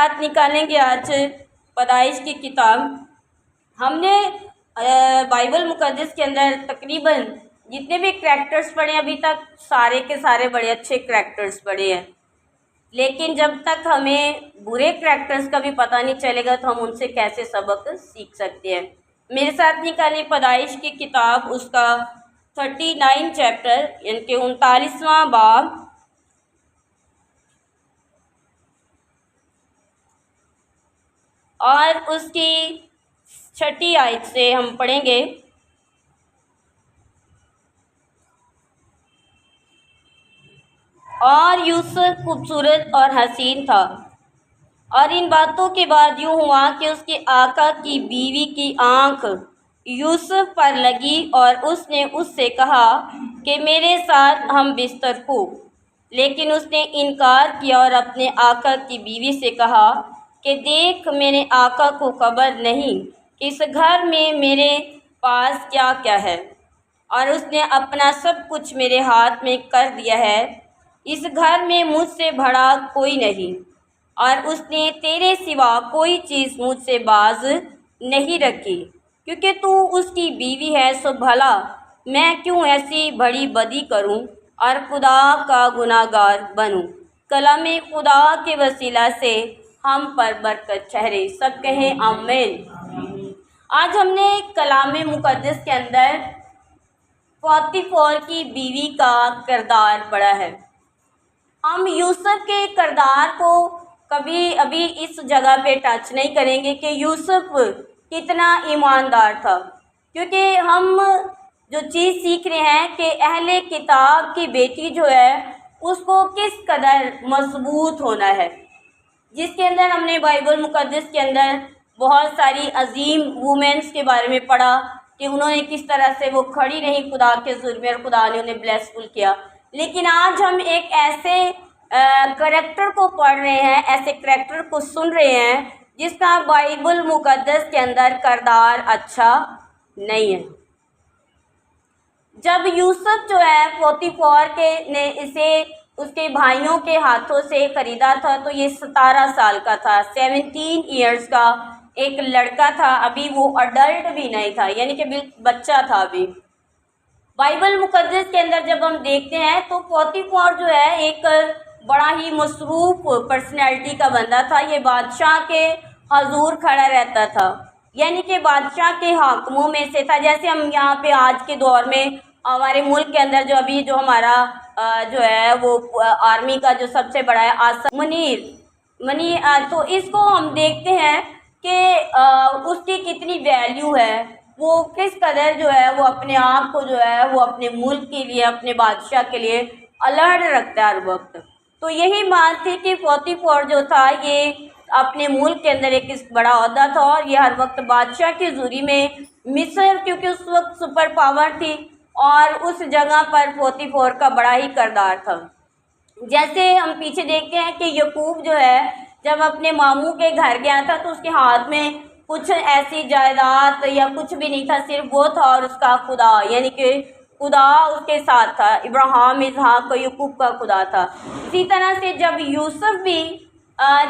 ساتھ نکالیں گے آج پیدائش کی کتاب۔ ہم نے بائبل مقدس کے اندر تقریباً جتنے بھی کریکٹرز پڑھے ہیں ابھی تک سارے کے سارے بڑے اچھے کریکٹرز پڑھے ہیں، لیکن جب تک ہمیں برے کریکٹرز کا بھی پتہ نہیں چلے گا تو ہم ان سے کیسے سبق سیکھ سکتے ہیں۔ میرے ساتھ نکالیں پیدائش کی کتاب، اس کا 39 چیپٹر یعنی کہ 39واں باب، اور اس کی 6 آیت سے ہم پڑھیں گے۔ اور یوسف خوبصورت اور حسین تھا، اور ان باتوں کے بعد یوں ہوا کہ اس کے آقا کی بیوی کی آنکھ یوسف پر لگی، اور اس نے اس سے کہا کہ میرے ساتھ ہم بستر ہو، لیکن اس نے انکار کیا اور اپنے آقا کی بیوی سے کہا کہ دیکھ، میرے آقا کو خبر نہیں کہ اس گھر میں میرے پاس کیا کیا ہے، اور اس نے اپنا سب کچھ میرے ہاتھ میں کر دیا ہے۔ اس گھر میں مجھ سے بڑا کوئی نہیں، اور اس نے تیرے سوا کوئی چیز مجھ سے باز نہیں رکھی، کیونکہ تو اس کی بیوی ہے، سو بھلا میں کیوں ایسی بڑی بدی کروں اور خدا کا گناہ گار بنوں۔ کلام خدا کے وسیلہ سے ہم پر برکت ٹھہرے، سب کہیں آمین۔ آج ہم نے کلام مقدس کے اندر پوتیفار کی بیوی کا کردار پڑھا ہے۔ ہم یوسف کے کردار کو کبھی ابھی اس جگہ پہ ٹچ نہیں کریں گے کہ یوسف کتنا ایماندار تھا، کیونکہ ہم جو چیز سیکھ رہے ہیں کہ اہل کتاب کی بیٹی جو ہے اس کو کس قدر مضبوط ہونا ہے، جس کے اندر ہم نے بائبل مقدس کے اندر بہت ساری عظیم وومنس کے بارے میں پڑھا کہ انہوں نے کس طرح سے وہ کھڑی رہیں خدا کے حضور میں اور خدا نے انہیں بلیسفل کیا۔ لیکن آج ہم ایک ایسے کریکٹر کو پڑھ رہے ہیں، ایسے کریکٹر کو سن رہے ہیں جس کا بائبل مقدس کے اندر کردار اچھا نہیں ہے۔ جب یوسف جو ہے پوتیفار نے اسے اس کے بھائیوں کے ہاتھوں سے خریدا تھا تو یہ 17 سال کا تھا، 17 ایئرز کا ایک لڑکا تھا، ابھی وہ اڈلٹ بھی نہیں تھا، یعنی کہ بچہ تھا ابھی۔ بائبل مقدس کے اندر جب ہم دیکھتے ہیں تو پوتیفار جو ہے ایک بڑا ہی مصروف پرسنالٹی کا بندہ تھا، یہ بادشاہ کے حضور کھڑا رہتا تھا، یعنی کہ بادشاہ کے حاکموں میں سے تھا۔ جیسے ہم یہاں پہ آج کے دور میں ہمارے ملک کے اندر جو ابھی جو ہمارا جو ہے وہ آرمی کا جو سب سے بڑا ہے آصف منیر، تو اس کو ہم دیکھتے ہیں کہ اس کی کتنی ویلیو ہے، وہ کس قدر جو ہے وہ اپنے آپ کو جو ہے وہ اپنے ملک کے لیے، اپنے بادشاہ کے لیے الرٹ رکھتا ہے ہر وقت۔ تو یہی بات تھی کہ پوتیفار جو تھا یہ اپنے ملک کے اندر ایک بڑا عہدہ تھا، اور یہ ہر وقت بادشاہ کی حضوری میں، مصر کیونکہ اس وقت سپر پاور تھی، اور اس جگہ پر پوتیفار کا بڑا ہی کردار تھا۔ جیسے ہم پیچھے دیکھتے ہیں کہ یعقوب جو ہے جب اپنے ماموں کے گھر گیا تھا تو اس کے ہاتھ میں کچھ ایسی جائیداد یا کچھ بھی نہیں تھا، صرف وہ تھا اور اس کا خدا، یعنی کہ خدا اس کے ساتھ تھا، ابراہیم، اسحاق اور یعقوب کا خدا تھا۔ اسی طرح سے جب یوسف بھی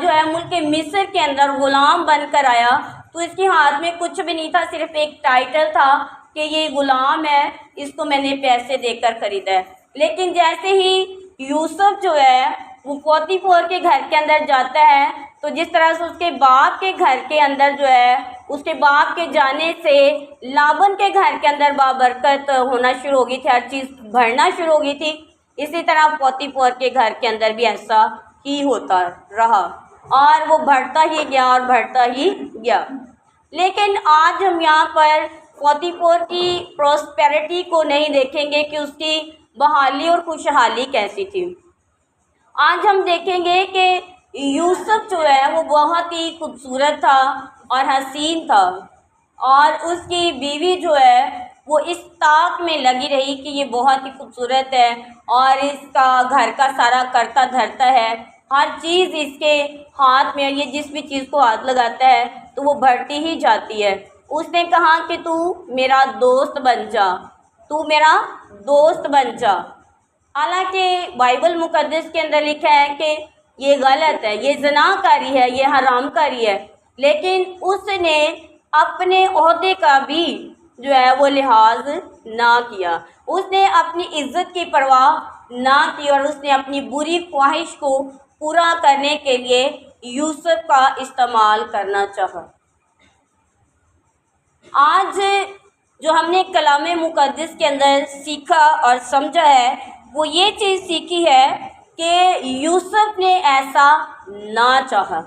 جو ہے ملک مصر کے اندر غلام بن کر آیا تو اس کے ہاتھ میں کچھ بھی نہیں تھا، صرف ایک ٹائٹل تھا کہ یہ غلام ہے، اس کو میں نے پیسے دے کر خریدا ہے۔ لیکن جیسے ہی یوسف جو ہے وہ پوتیفار کے گھر کے اندر جاتا ہے تو جس طرح سے اس کے باپ کے گھر کے اندر جو ہے اس کے باپ کے جانے سے لابن کے گھر کے اندر بابرکت ہونا شروع ہو گئی تھی، ہر چیز بڑھنا شروع ہو گئی تھی، اسی طرح پوتیفار کے گھر کے اندر بھی ایسا ہی ہوتا رہا، اور وہ بڑھتا ہی گیا اور بڑھتا ہی گیا۔ لیکن آج ہم یہاں پر پوتیفار کی پراسپیرٹی کو نہیں دیکھیں گے کہ اس کی بحالی اور خوشحالی کیسی تھی۔ آج ہم دیکھیں گے کہ یوسف جو ہے وہ بہت ہی خوبصورت تھا اور حسین تھا، اور اس کی بیوی جو ہے وہ اس طاق میں لگی رہی کہ یہ بہت ہی خوبصورت ہے اور اس کا گھر کا سارا کرتا دھرتا ہے، ہر چیز اس کے ہاتھ میں، اور یہ جس بھی چیز کو ہاتھ لگاتا ہے تو وہ بڑھتی ہی جاتی ہے۔ اس نے کہا کہ تو میرا دوست بن جا، تو میرا دوست بن جا۔ حالانکہ بائبل مقدس کے اندر لکھا ہے کہ یہ غلط ہے، یہ زنا کاری ہے، یہ حرام کاری ہے، لیکن اس نے اپنے عہدے کا بھی جو ہے وہ لحاظ نہ کیا، اس نے اپنی عزت کی پرواہ نہ کی، اور اس نے اپنی بری خواہش کو پورا کرنے کے لیے یوسف کا استعمال کرنا چاہا۔ آج جو ہم نے کلام مقدس کے اندر سیکھا اور سمجھا ہے، وہ یہ چیز سیکھی ہے کہ یوسف نے ایسا نہ چاہا۔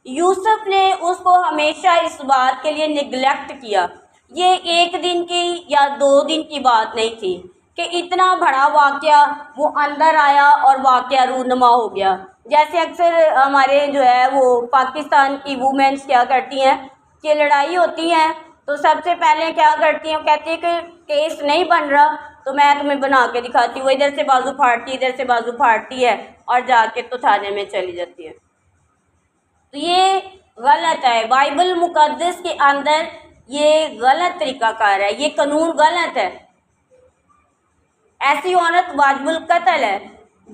یوسف نے اس کو ہمیشہ اس بات کے لیے نگلیکٹ کیا۔ یہ ایک دن کی یا 2 دن کی بات نہیں تھی کہ اتنا بڑا واقعہ وہ اندر آیا اور واقعہ رونما ہو گیا۔ جیسے اکثر ہمارے جو ہے وہ پاکستان کی وومنس کیا کرتی ہیں کہ لڑائی ہوتی ہے تو سب سے پہلے کیا کرتی ہیں، کہتی ہیں کہ کیس نہیں بن رہا تو میں تمہیں بنا کے دکھاتی ہوں، وہ ادھر سے بازو پھاڑتی، ادھر سے بازو پھاڑتی ہے اور جا کے تو تھانے میں چلی جاتی ہے۔ تو یہ غلط ہے، بائبل مقدس کے اندر یہ غلط طریقہ کار ہے، یہ قانون غلط ہے۔ ایسی عورت واجب القتل ہے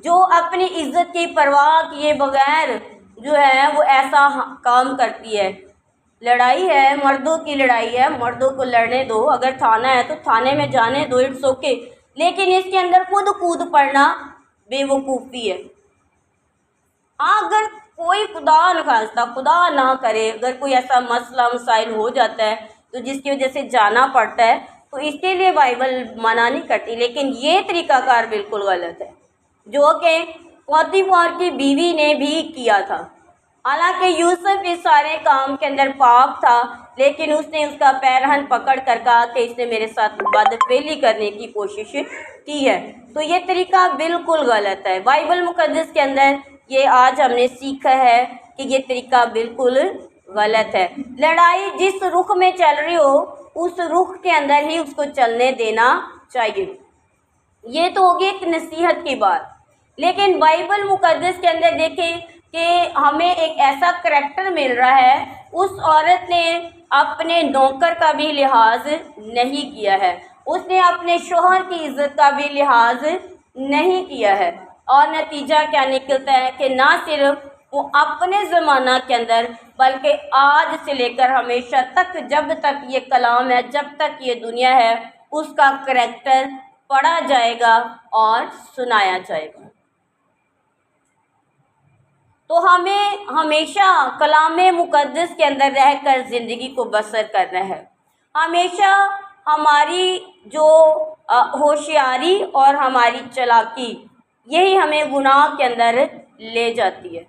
جو اپنی عزت کی پرواہ کیے بغیر جو ہے وہ ایسا کام کرتی ہے۔ لڑائی ہے، مردوں کی لڑائی ہے، مردوں کو لڑنے دو، اگر تھانہ ہے تو تھانے میں جانے دو، اٹس اوکے، لیکن اس کے اندر خود کود پڑنا بے وقوفی ہے۔ اگر کوئی خدا نخواستہ، خدا نہ کرے، اگر کوئی ایسا مسئلہ مسائل ہو جاتا ہے تو جس کی وجہ سے جانا پڑتا ہے تو اس کے لیے بائبل منع نہیں کرتی، لیکن یہ طریقہ کار بالکل غلط ہے جو کہ پوتیفار کی بیوی نے بھی کیا تھا۔ حالانکہ یوسف اس سارے کام کے اندر پاک تھا، لیکن اس نے اس کا پیرہن پکڑ کر کہا کہ اس نے میرے ساتھ بدفعلی کرنے کی کوشش کی ہے۔ تو یہ طریقہ بالکل غلط ہے۔ بائبل مقدس کے اندر یہ آج ہم نے سیکھا ہے کہ یہ طریقہ بالکل غلط ہے۔ لڑائی جس رخ میں چل رہی ہو اس رخ کے اندر ہی اس کو چلنے دینا چاہیے۔ یہ تو ہوگی ایک نصیحت کی بات، لیکن بائبل مقدس کے اندر دیکھیں کہ ہمیں ایک ایسا کریکٹر مل رہا ہے، اس عورت نے اپنے نوکر کا بھی لحاظ نہیں کیا ہے، اس نے اپنے شوہر کی عزت کا بھی لحاظ نہیں کیا ہے، اور نتیجہ کیا نکلتا ہے کہ نہ صرف وہ اپنے زمانہ کے اندر بلکہ آج سے لے کر ہمیشہ تک، جب تک یہ کلام ہے، جب تک یہ دنیا ہے، اس کا کریکٹر پڑھا جائے گا اور سنایا جائے گا۔ تو ہمیں ہمیشہ کلام مقدس کے اندر رہ کر زندگی کو بسر کرنا ہے۔ ہمیشہ ہماری جو ہوشیاری اور ہماری چالاکی یہی ہمیں گناہ کے اندر لے جاتی ہے۔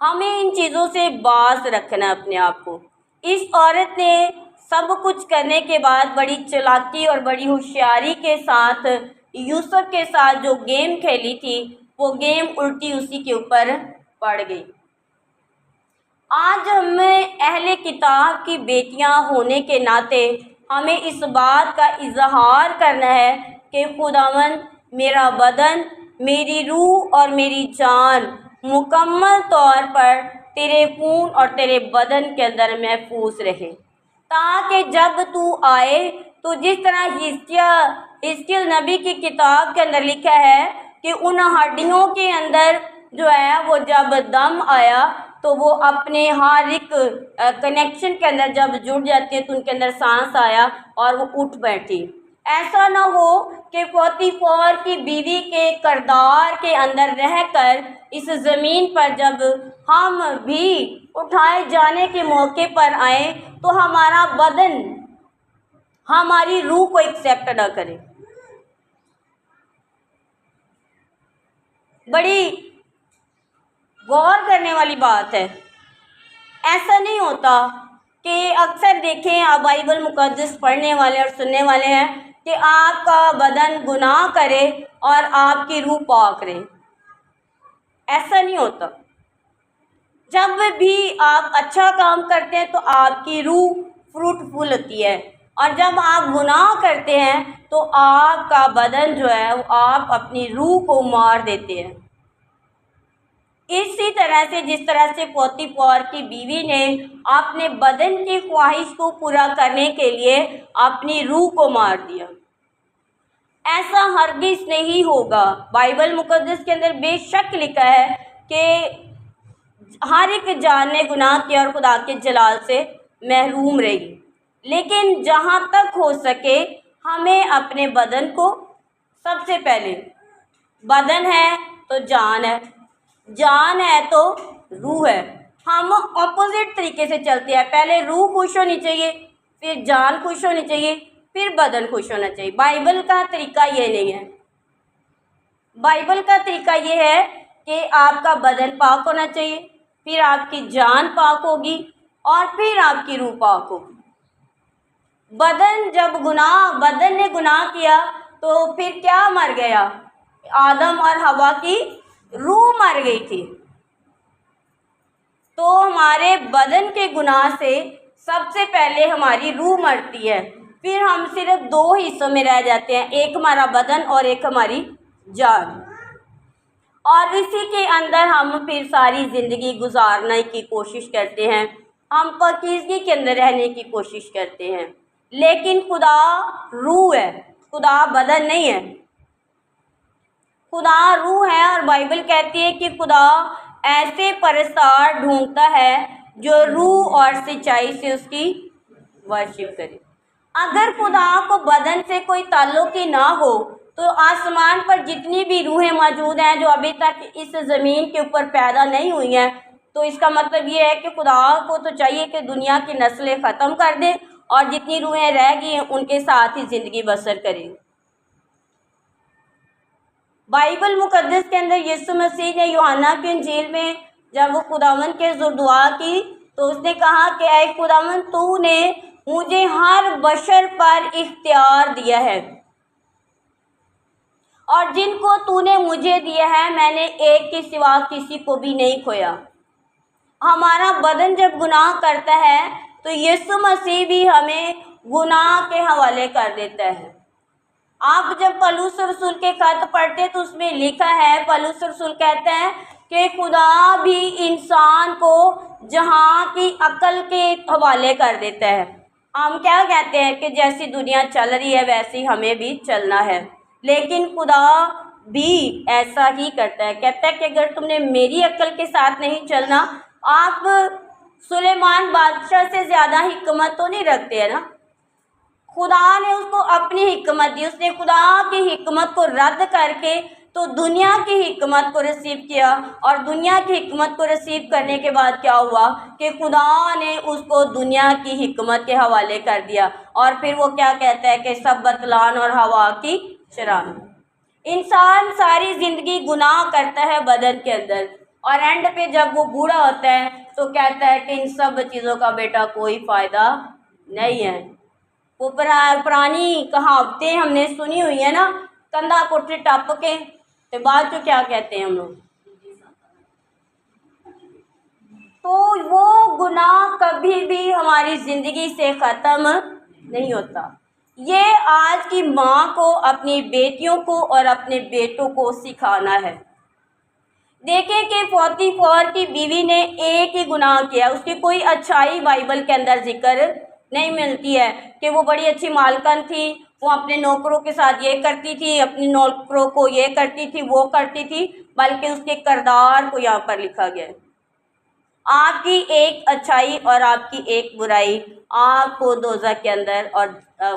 ہمیں ان چیزوں سے باز رکھنا اپنے آپ کو۔ اس عورت نے سب کچھ کرنے کے بعد بڑی چالاکی اور بڑی ہوشیاری کے ساتھ یوسف کے ساتھ جو گیم کھیلی تھی وہ گیم الٹی اسی کے اوپر پڑ گئی۔ آج ہمیں اہل کتاب کی بیٹیاں ہونے کے ناطے ہمیں اس بات کا اظہار کرنا ہے کہ خداوند میرا بدن، میری روح اور میری جان مکمل طور پر تیرے خون اور تیرے بدن کے اندر محفوظ رہے، تاکہ جب تو آئے تو جس طرح حزقیل نبی کی کتاب کے اندر لکھا ہے کہ ان ہڈیوں کے اندر جو ہے وہ جب دم آیا تو وہ اپنے ہر ایک کنیکشن کے اندر جب جڑ جاتی ہے تو ان کے اندر سانس آیا اور وہ اٹھ بیٹھی۔ ایسا نہ ہو کہ پوتیفار کی بیوی کے کردار کے اندر رہ کر اس زمین پر جب ہم بھی اٹھائے جانے کے موقع پر آئیں تو ہمارا بدن ہماری روح کو ایکسیپٹ نہ کرے۔ بڑی غور کرنے والی بات ہے۔ ایسا نہیں ہوتا کہ اکثر دیکھیں آپ بائبل مقدس پڑھنے والے اور سننے والے ہیں کہ آپ کا بدن گناہ کرے اور آپ کی روح پاک رہے۔ ایسا نہیں ہوتا۔ جب بھی آپ اچھا کام کرتے ہیں تو آپ کی روح فروٹفل ہوتی ہے، اور جب آپ گناہ کرتے ہیں تو آپ کا بدن جو ہے آپ اپنی روح کو مار دیتے ہیں۔ اسی طرح سے جس طرح سے پوتیفار کی بیوی نے اپنے بدن کی خواہش کو پورا کرنے کے لیے اپنی روح کو مار دیا، ایسا ہرگز نہیں ہوگا۔ بائبل مقدس کے اندر بے شک لکھا ہے کہ ہر ایک جان نے گناہ کیا اور خدا کے جلال سے محروم رہی، لیکن جہاں تک ہو سکے ہمیں اپنے بدن کو سب سے پہلے، بدن ہے تو جان ہے، جان ہے تو روح ہے، ہم اپوزٹ طریقے سے چلتے ہیں، پہلے روح خوش ہونی چاہیے، پھر جان خوش ہونی چاہیے، پھر بدن خوش ہونا چاہیے۔ بائبل کا طریقہ یہ نہیں ہے۔ بائبل کا طریقہ یہ ہے کہ آپ کا بدن پاک ہونا چاہیے، پھر آپ کی جان پاک ہوگی اور پھر آپ کی روح پاک ہوگی۔ بدن نے گناہ کیا تو پھر کیا مر گیا؟ آدم اور حوا کی روح مر گئی تھی۔ تو ہمارے بدن کے گناہ سے سب سے پہلے ہماری روح مرتی ہے، پھر ہم صرف دو حصوں میں رہ جاتے ہیں، ایک ہمارا بدن اور ایک ہماری جان، اور اسی کے اندر ہم پھر ساری زندگی گزارنے کی کوشش کرتے ہیں، ہم پاکیزگی کے اندر رہنے کی کوشش کرتے ہیں، لیکن خدا روح ہے، خدا بدن نہیں ہے، خدا روح ہے۔ اور بائبل کہتی ہے کہ خدا ایسے پرستار ڈھونڈتا ہے جو روح اور سچائی سے اس کی ورشپ کرے۔ اگر خدا کو بدن سے کوئی تعلق ہی نہ ہو تو آسمان پر جتنی بھی روحیں موجود ہیں جو ابھی تک اس زمین کے اوپر پیدا نہیں ہوئی ہیں، تو اس کا مطلب یہ ہے کہ خدا کو تو چاہیے کہ دنیا کی نسلیں ختم کر دے اور جتنی روحیں رہ گئی ہیں ان کے ساتھ ہی زندگی بسر کرے۔ بائبل مقدس کے اندر یسوع مسیح نے یوحنا کی انجیل میں جب وہ خداوند کے حضور دعا کی تو اس نے کہا کہ اے خداوند، تو نے مجھے ہر بشر پر اختیار دیا ہے، اور جن کو تو نے مجھے دیا ہے میں نے ایک کے سوا کسی کو بھی نہیں کھویا۔ ہمارا بدن جب گناہ کرتا ہے تو یسوع مسیح بھی ہمیں گناہ کے حوالے کر دیتا ہے۔ آپ جب پولس رسول کے خط پڑھتے تو اس میں لکھا ہے، پولس رسول کہتا ہے کہ خدا بھی انسان کو جہاں کی عقل کے حوالے کر دیتا ہے۔ ہم کیا کہتے ہیں کہ جیسی دنیا چل رہی ہے ویسی ہمیں بھی چلنا ہے، لیکن خدا بھی ایسا ہی کرتا ہے، کہتا ہے کہ اگر تم نے میری عقل کے ساتھ نہیں چلنا، آپ سلیمان بادشاہ سے زیادہ حکمت تو نہیں رکھتے ہیں نا۔ خدا نے اس کو اپنی حکمت دی، اس نے خدا کی حکمت کو رد کر کے تو دنیا کی حکمت کو ریسیو کیا، اور دنیا کی حکمت کو ریسیو کرنے کے بعد کیا ہوا کہ خدا نے اس کو دنیا کی حکمت کے حوالے کر دیا، اور پھر وہ کیا کہتا ہے کہ سب بطلان اور ہوا کی شران۔ انسان ساری زندگی گناہ کرتا ہے بدن کے اندر، اور اینڈ پہ جب وہ بوڑھا ہوتا ہے تو کہتا ہے کہ ان سب چیزوں کا بیٹا کوئی فائدہ نہیں ہے۔ وہ پرانی کہاوتیں ہم نے سنی ہوئی ہیں نا، کندھا کوٹھے ٹپ کے، تو بعد جو کیا کہتے ہیں ہم لوگ، تو وہ گناہ کبھی بھی ہماری زندگی سے ختم نہیں ہوتا۔ یہ آج کی ماں کو اپنی بیٹیوں کو اور اپنے بیٹوں کو سکھانا ہے۔ دیکھیں کہ پوتیفار کی بیوی نے ایک ہی گناہ کیا، اس کی کوئی اچھائی بائبل کے اندر ذکر نہیں ملتی ہے کہ وہ بڑی اچھی مالکن تھی، وہ اپنے نوکروں کے ساتھ یہ کرتی تھی، اپنی نوکروں کو یہ کرتی تھی، وہ کرتی تھی، بلکہ اس کے کردار کو یہاں پر لکھا گیا ہے۔ آپ کی ایک اچھائی اور آپ کی ایک برائی آپ کو دوزخ کے اندر اور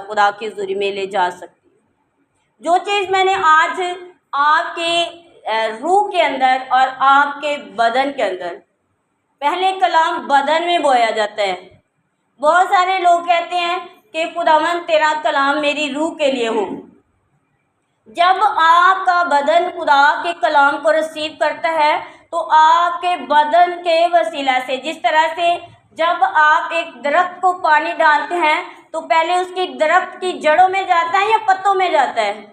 خدا کی حضوری میں لے جا سکتی ہے۔ جو چیز میں نے آج آپ کے روح کے اندر اور آپ کے بدن کے اندر، پہلے کلام بدن میں بویا جاتا ہے۔ بہت سارے لوگ کہتے ہیں کہ خداوند تیرا کلام میری روح کے لیے ہو۔ جب آپ کا بدن خدا کے کلام کو ریسیو کرتا ہے تو آپ کے بدن کے وسیلہ سے، جس طرح سے جب آپ ایک درخت کو پانی ڈالتے ہیں تو پہلے اس کی درخت کی جڑوں میں جاتا ہے یا پتوں میں جاتا ہے؟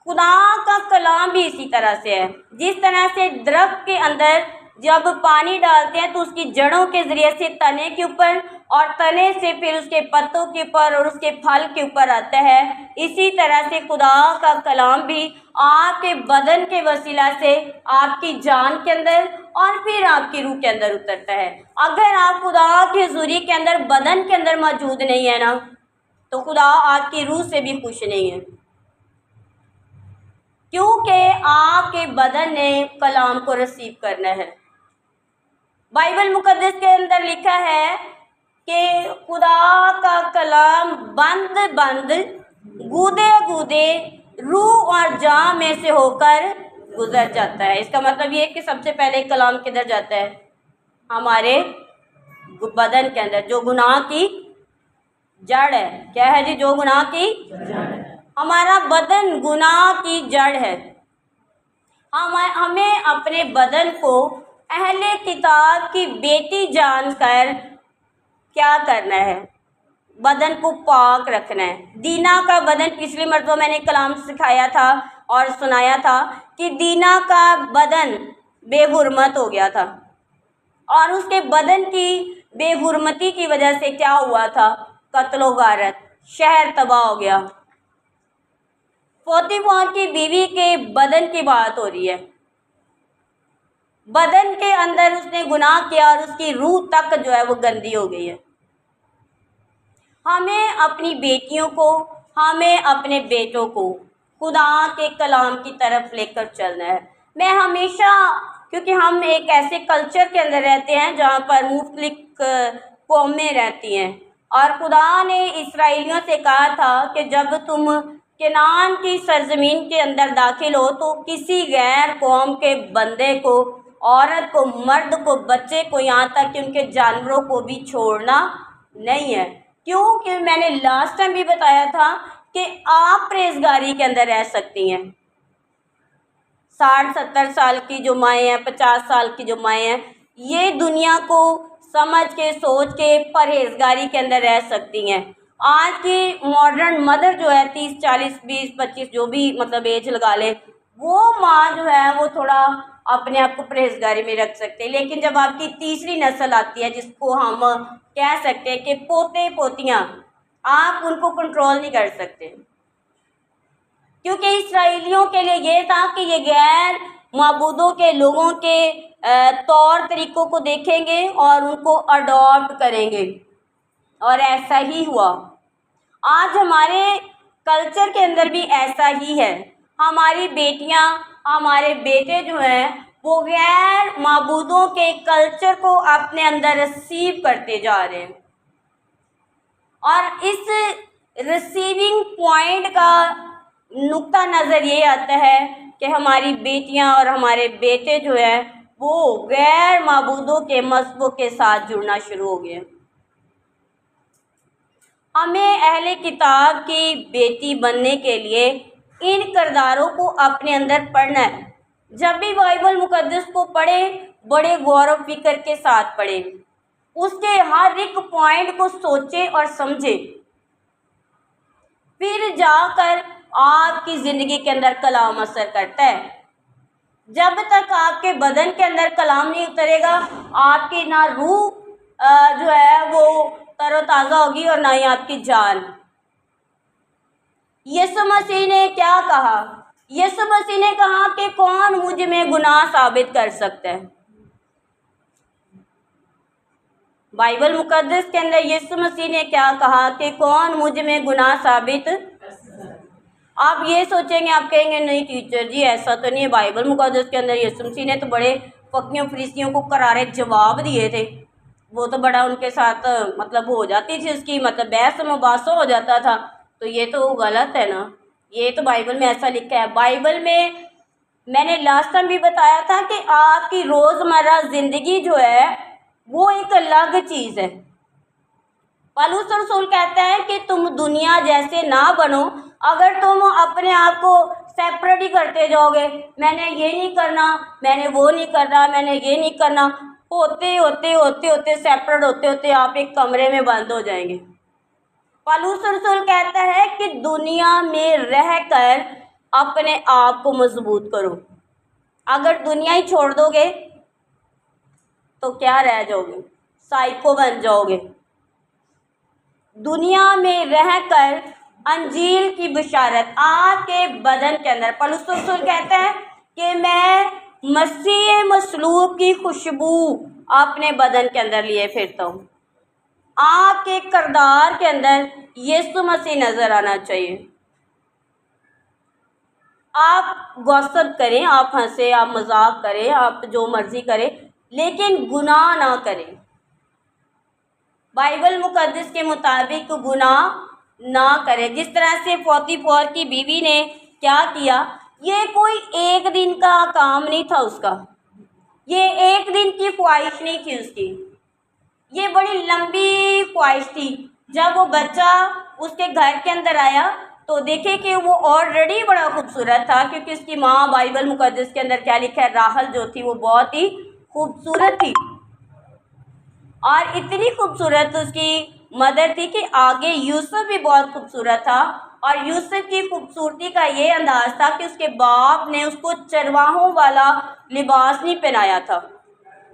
خدا کا کلام بھی اسی طرح سے ہے، جس طرح سے درخت کے اندر جب پانی ڈالتے ہیں تو اس کی جڑوں کے ذریعے سے تنے کے اوپر، اور تنے سے پھر اس کے پتوں کے اوپر اور اس کے پھل کے اوپر آتا ہے، اسی طرح سے خدا کا کلام بھی آپ کے بدن کے وسیلہ سے آپ کی جان کے اندر اور پھر آپ کی روح کے اندر اترتا ہے۔ اگر آپ خدا کی حضوری کے اندر بدن کے اندر موجود نہیں ہے نا، تو خدا آپ کی روح سے بھی خوش نہیں ہے، کیونکہ آپ کے بدن نے کلام کو ریسیو کرنا ہے۔ بائبل مقدس کے اندر لکھا ہے کہ خدا کا کلام بند بند گودے گودے روح اور جان میں سے ہو کر گزر جاتا ہے۔ اس کا مطلب یہ ہے کہ سب سے پہلے کلام کدھر جاتا ہے؟ ہمارے بدن کے اندر، جو گناہ کی جڑ ہے۔ کیا ہے جی؟ جو گناہ کی ہمارا بدن گناہ کی جڑ ہے۔ ہمیں اپنے بدن کو اہل کتاب کی بیٹی جان کر کیا کرنا ہے؟ بدن کو پاک رکھنا ہے۔ دینا کا بدن، پچھلی مرتبہ میں نے کلام سکھایا تھا اور سنایا تھا کہ دینا کا بدن بے حرمت ہو گیا تھا، اور اس کے بدن کی بے حرمتی کی وجہ سے کیا ہوا تھا؟ قتل و غارت، شہر تباہ ہو گیا۔ پوتیفار کی بیوی کے بدن کی بات ہو رہی ہے۔ بدن کے اندر اس نے گناہ کیا اور اس کی روح تک جو ہے وہ گندی ہو گئی ہے۔ ہمیں اپنی بیٹیوں کو، ہمیں اپنے بیٹوں کو خدا کے کلام کی طرف لے کر چلنا ہے۔ میں ہمیشہ، کیونکہ ہم ایک ایسے کلچر کے اندر رہتے ہیں جہاں پر مختلف قومیں رہتی ہیں، اور خدا نے اسرائیلیوں سے کہا تھا کہ جب تم کنعان کی سرزمین کے اندر داخل ہو تو کسی غیر قوم کے بندے کو، عورت کو، مرد کو، بچے کو، یہاں تک کہ ان کے جانوروں کو بھی چھوڑنا نہیں ہے۔ کیوں کہ میں نے لاسٹ ٹائم بھی بتایا تھا کہ آپ پرہیزگاری کے اندر رہ سکتی ہیں۔ 60-70 سال کی جو مائیں ہیں، 50 سال کی جو مائیں ہیں، یہ دنیا کو سمجھ کے، سوچ کے پرہیزگاری کے اندر رہ سکتی ہیں۔ آج کی ماڈرن مدر جو ہے 30 40 20 25 جو بھی مطلب ایج لگا لے، وہ ماں جو ہے وہ تھوڑا اپنے آپ کو پرہیزگاری میں رکھ سکتے ہیں، لیکن جب آپ کی تیسری نسل آتی ہے، جس کو ہم کہہ سکتے ہیں کہ پوتے پوتیاں، آپ ان کو کنٹرول نہیں کر سکتے، کیونکہ اسرائیلیوں کے لیے یہ تھا کہ یہ غیر معبودوں کے لوگوں کے طور طریقوں کو دیکھیں گے اور ان کو اڈاپٹ کریں گے، اور ایسا ہی ہوا۔ آج ہمارے کلچر کے اندر بھی ایسا ہی ہے۔ ہماری بیٹیاں، ہمارے بیٹے جو ہیں وہ غیر معبودوں کے کلچر کو اپنے اندر ریسیو کرتے جا رہے ہیں، اور اس ریسیونگ پوائنٹ کا نقطہ نظر یہ آتا ہے کہ ہماری بیٹیاں اور ہمارے بیٹے جو ہیں وہ غیر معبودوں کے مذہبوں کے ساتھ جڑنا شروع ہو گئے۔ ہمیں اہل کتاب کی بیٹی بننے کے لیے ان کرداروں کو اپنے اندر پڑھنا ہے۔ جب بھی بائبل مقدس کو پڑھیں، بڑے غور و فکر کے ساتھ پڑھیں، اس کے ہر ایک پوائنٹ کو سوچیں اور سمجھیں، پھر جا کر آپ کی زندگی کے اندر کلام اثر کرتا ہے۔ جب تک آپ کے بدن کے اندر کلام نہیں اترے گا، آپ کی نہ روح جو ہے وہ تر و تازہ ہوگی اور نہ ہی آپ کی جان۔ یسوع مسیح نے کیا کہا؟ یسوع مسیح نے کہا کہ کون مجھ میں گناہ ثابت کر سکتا ہے؟ بائبل مقدس کے اندر یسوع مسیح نے کیا کہا کہ کون مجھ میں گناہ ثابت؟ آپ یہ سوچیں گے، آپ کہیں گے نہیں ٹیچر جی ایسا تو نہیں ہے، بائبل مقدس کے اندر یسوع مسیح نے تو بڑے فقیوں فریسیوں کو کرارے جواب دیے تھے، وہ تو بڑا ان کے ساتھ مطلب ہو جاتی تھی، اس کی مطلب بحث مباحثہ ہو جاتا تھا، تو یہ تو غلط ہے نا، یہ تو بائبل میں ایسا لکھا ہے۔ بائبل میں نے لاسٹ ٹائم بھی بتایا تھا کہ آپ کی روزمرہ زندگی جو ہے وہ ایک الگ چیز ہے۔ پالوس رسول کہتا ہے کہ تم دنیا جیسے نہ بنو۔ اگر تم اپنے آپ کو سیپریٹ ہی کرتے جاؤ گے، میں نے یہ نہیں کرنا، میں نے وہ نہیں کرنا، میں نے یہ نہیں کرنا، ہوتے ہوتے ہوتے ہوتے سیپریٹ ہوتے ہوتے آپ ایک کمرے میں بند ہو جائیں گے۔ پالوس رسول کہتا ہے کہ دنیا میں رہ کر اپنے آپ کو مضبوط کرو۔ اگر دنیا ہی چھوڑ دو گے تو کیا رہ جاؤ گے؟ سائیکو بن جاؤ گے۔ دنیا میں رہ کر انجیل کی بشارت آپ کے بدن کے اندر، پالوس رسول کہتا ہے کہ میں مسیح مصلوب کی خوشبو اپنے بدن کے اندر لیے پھرتا ہوں۔ آپ کے کردار کے اندر یسوع مسیح نظر آنا چاہیے۔ آپ گوسپ کریں، آپ ہنسیں، آپ مذاق کریں، آپ جو مرضی کریں، لیکن گناہ نہ کریں۔ بائبل مقدس کے مطابق گناہ نہ کریں۔ جس طرح سے پوتیفار کی بیوی نے کیا کیا، یہ کوئی ایک دن کا کام نہیں تھا اس کا، یہ ایک دن کی خواہش نہیں تھی اس کی، یہ بڑی لمبی خواہش تھی۔ جب وہ بچہ اس کے گھر کے اندر آیا تو دیکھے کہ وہ آلریڈی بڑا خوبصورت تھا، کیونکہ اس کی ماں بائبل مقدس کے اندر کیا لکھا ہے، راحل جو تھی وہ بہت ہی خوبصورت تھی، اور اتنی خوبصورت اس کی مدر تھی کہ آگے یوسف بھی بہت خوبصورت تھا، اور یوسف کی خوبصورتی کا یہ انداز تھا کہ اس کے باپ نے اس کو چرواہوں والا لباس نہیں پہنایا تھا،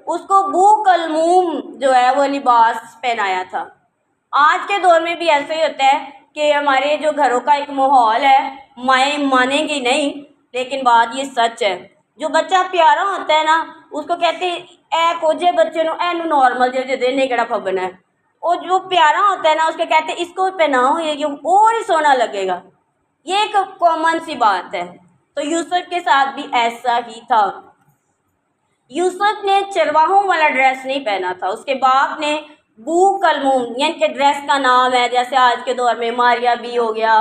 اس کو بو کلموم جو ہے وہ لباس پہنایا تھا۔ آج کے دور میں بھی ایسا ہی ہوتا ہے کہ ہمارے جو گھروں کا ایک ماحول ہے، مائیں مانیں گی نہیں، لیکن بات یہ سچ ہے، جو بچہ پیارا ہوتا ہے نا، اس کو کہتے ہیں اے کوجے بچے نو اے نو نارمل جو دینے کیڑا پھبنا ہے، اور جو پیارا ہوتا ہے نا اس کو کہتے ہیں اس کو پہناؤ یہ اور ہی سونا لگے گا، یہ ایک کامن سی بات ہے۔ تو یوسف کے ساتھ بھی ایسا ہی تھا، یوسف نے چرواہوں والا ڈریس نہیں پہنا تھا، اس کے باپ نے بو کلموم یعنی کہ ڈریس کا نام ہے، جیسے آج کے دور میں ماریا بی ہو گیا،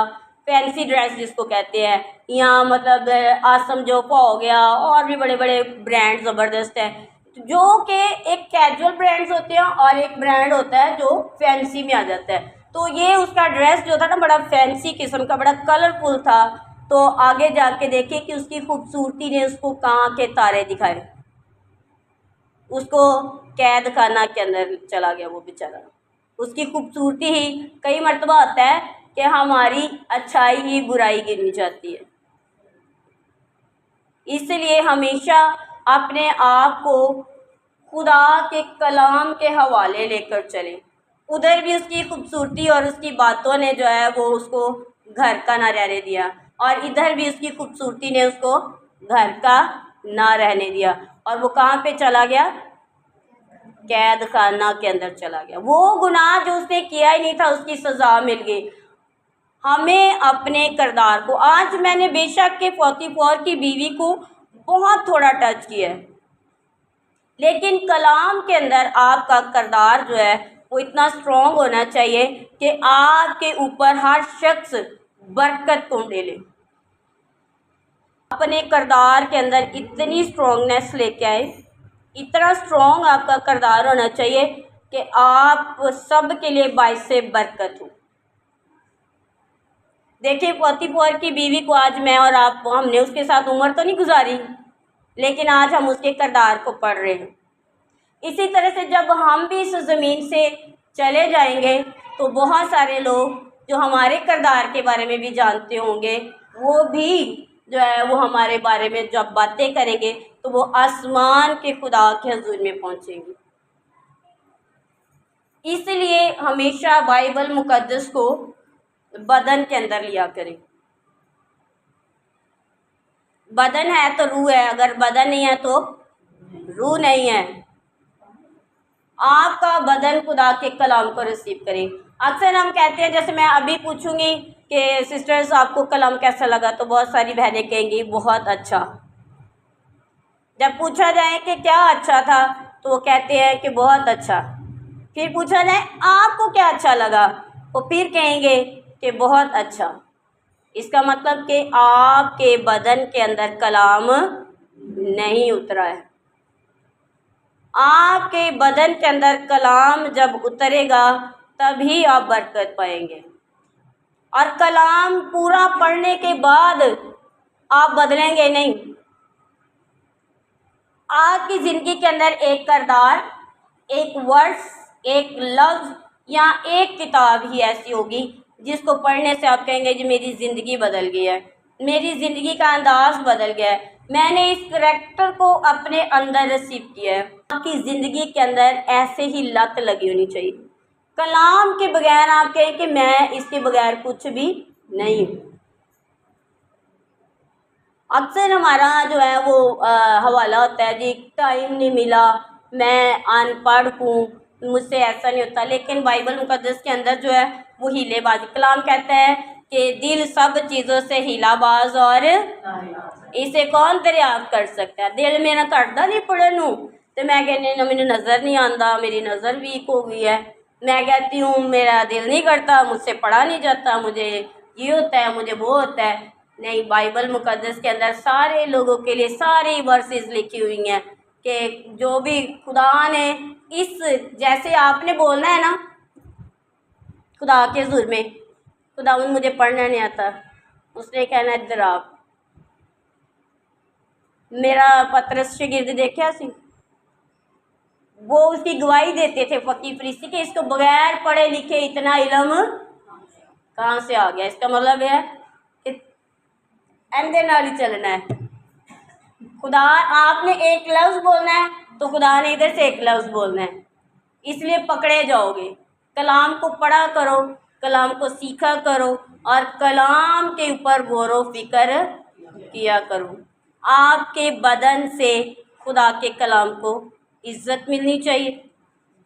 فینسی ڈریس جس کو کہتے ہیں، یا مطلب آسم جوفا ہو گیا، اور بھی بڑے بڑے برانڈ زبردست ہیں، جو کہ ایک کیجول برانڈز ہوتے ہیں اور ایک برانڈ ہوتا ہے جو فینسی میں آ جاتا ہے۔ تو یہ اس کا ڈریس جو تھا نا بڑا فینسی قسم کا، بڑا کلرفل تھا، تو آگے جا کے دیکھے کہ اس کی خوبصورتی نے اس کو کہاں کے تارے دکھائے، اس کو قید خانہ کے اندر چلا گیا وہ بیچارہ۔ اس کی خوبصورتی ہی کئی مرتبہ ہوتا ہے کہ ہماری اچھائی ہی برائی گنی جاتی ہے، اس لیے ہمیشہ اپنے آپ کو خدا کے کلام کے حوالے لے کر چلیں۔ ادھر بھی اس کی خوبصورتی اور اس کی باتوں نے جو ہے وہ اس کو گھر کا نہ رہنے دیا، اور ادھر بھی اس کی خوبصورتی نے اس کو گھر کا نہ رہنے دیا، اور وہ کہاں پہ چلا گیا، قید خانہ کے اندر چلا گیا۔ وہ گناہ جو اس نے کیا ہی نہیں تھا اس کی سزا مل گئی۔ ہمیں اپنے کردار کو، آج میں نے بے شک کہ پوتیفار کی بیوی کو بہت تھوڑا ٹچ کیا ہے، لیکن کلام کے اندر آپ کا کردار جو ہے وہ اتنا اسٹرانگ ہونا چاہیے کہ آپ کے اوپر ہر شخص برکت کو لے لے۔ اپنے کردار کے اندر اتنی اسٹرانگنیس لے کے آئے، اتنا اسٹرانگ آپ کا کردار ہونا چاہیے کہ آپ سب کے لیے باعث برکت ہو۔ دیکھیں پوتیفار کی بیوی کو آج میں اور آپ، ہم نے اس کے ساتھ عمر تو نہیں گزاری، لیکن آج ہم اس کے کردار کو پڑھ رہے ہیں۔ اسی طرح سے جب ہم بھی اس زمین سے چلے جائیں گے تو بہت سارے لوگ جو ہمارے کردار کے بارے میں بھی جانتے ہوں گے، وہ بھی جو ہے وہ ہمارے بارے میں جب باتیں کریں گے تو وہ آسمان کے خدا کے حضور میں پہنچیں گے۔ اس لیے ہمیشہ بائبل مقدس کو بدن کے اندر لیا کریں۔ بدن ہے تو روح ہے، اگر بدن نہیں ہے تو روح نہیں ہے۔ آپ کا بدن خدا کے کلام کو ریسیو کریں۔ اکثر ہم کہتے ہیں، جیسے میں ابھی پوچھوں گی کہ سسٹرز آپ کو کلام کیسا لگا تو بہت ساری بہنیں کہیں گی بہت اچھا۔ جب پوچھا جائے کہ کیا اچھا تھا تو وہ کہتے ہیں کہ بہت اچھا۔ پھر پوچھا جائے آپ کو کیا اچھا لگا، وہ پھر کہیں گے کہ بہت اچھا۔ اس کا مطلب کہ آپ کے بدن کے اندر کلام نہیں اترا ہے۔ آپ کے بدن کے اندر کلام جب اترے گا تبھی آپ برکت پائیں گے، اور کلام پورا پڑھنے کے بعد آپ بدلیں گے نہیں۔ آپ کی زندگی کے اندر ایک کردار، ایک ورڈز، ایک لفظ یا ایک کتاب ہی ایسی ہوگی جس کو پڑھنے سے آپ کہیں گے جی میری زندگی بدل گئی ہے، میری زندگی کا انداز بدل گیا ہے، میں نے اس کریکٹر کو اپنے اندر ریسیو کیا ہے۔ آپ کی زندگی کے اندر ایسے ہی لت لگی ہونی چاہیے۔ کلام کے بغیر آپ کہیں کہ میں اس کے بغیر کچھ بھی نہیں ہوں۔ اکثر ہمارا جو ہے وہ حوالہ ہوتا ہے جی ٹائم نہیں ملا، میں ان پڑھ ہوں، مجھ سے ایسا نہیں ہوتا، لیکن بائبل مقدس کے اندر جو ہے وہ ہیلے بازی۔ کلام کہتا ہے کہ دل سب چیزوں سے ہلا باز اور اسے کون دریافت کر سکتا ہے. دل میرا کرتا نہیں پڑھن نوں تو میں کہنے نا مجھے نظر نہیں آتا, میری نظر ویک ہو گئی ہے. میں کہتی ہوں میرا دل نہیں کرتا, مجھ سے پڑھا نہیں جاتا, مجھے یہ ہوتا ہے, مجھے وہ ہوتا ہے. نہیں, بائبل مقدس کے اندر سارے لوگوں کے لیے ساری ورسز لکھی ہوئی ہیں کہ جو بھی خدا نے اس جیسے آپ نے بولنا ہے نا خدا کے حضور میں, خدا مجھے پڑھنا نہیں آتا, اس نے کہنا ادھر آپ. میرا پترس شاگرد دیکھا سی, وہ اس کی گواہی دیتے تھے فقی فریسی کہ اس کو بغیر پڑھے لکھے اتنا علم کہاں سے آ گیا. اس کا مطلب ہے کہ اندھے نال ہی چلنا ہے. خدا آپ نے ایک لفظ بولنا ہے تو خدا نے ادھر سے ایک لفظ بولنا ہے, اس لیے پکڑے جاؤ گے. کلام کو پڑھا کرو, کلام کو سیکھا کرو اور کلام کے اوپر غور و فکر کیا کرو. آپ کے بدن سے خدا کے کلام کو عزت ملنی چاہیے,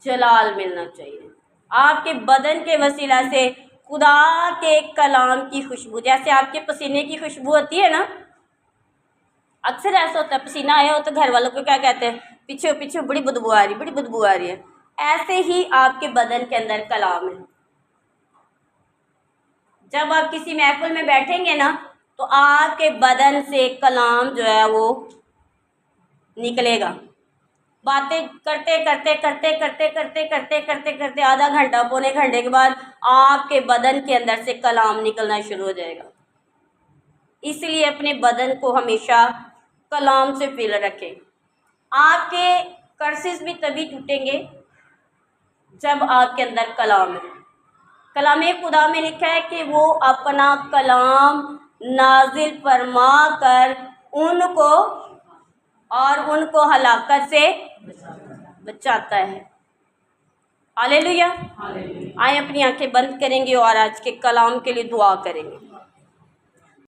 جلال ملنا چاہیے. آپ کے بدن کے وسیلہ سے خدا کے کلام کی خوشبو, جیسے آپ کے پسینے کی خوشبو ہوتی ہے نا, اکثر ایسا ہوتا ہے پسینہ آیا ہو تو گھر والوں کو کیا کہتے ہیں, پیچھے پیچھے بڑی بدبو آ رہی, بڑی بدبو آ رہی ہے. ایسے ہی آپ کے بدن کے اندر کلام ہے. جب آپ کسی محفل میں بیٹھیں گے نا تو آپ کے بدن سے کلام جو ہے وہ نکلے گا. باتیں کرتے کرتے کرتے کرتے کرتے کرتے کرتے کرتے آدھا گھنٹہ پونے گھنٹے کے بعد آپ کے بدن کے اندر سے کلام نکلنا شروع ہو جائے گا. اس لیے اپنے بدن کو ہمیشہ کلام سے فل رکھیں. آپ کے کرسز بھی تبھی ٹوٹیں گے جب آپ کے اندر کلام ہے. کلام خدا میں لکھا ہے کہ وہ اپنا کلام نازل فرما کر ان کو ہلاکت سے بچاتا ہے. ہاللیلویا. آئیں اپنی آنکھیں بند کریں گے اور آج کے کلام کے لیے دعا کریں گے.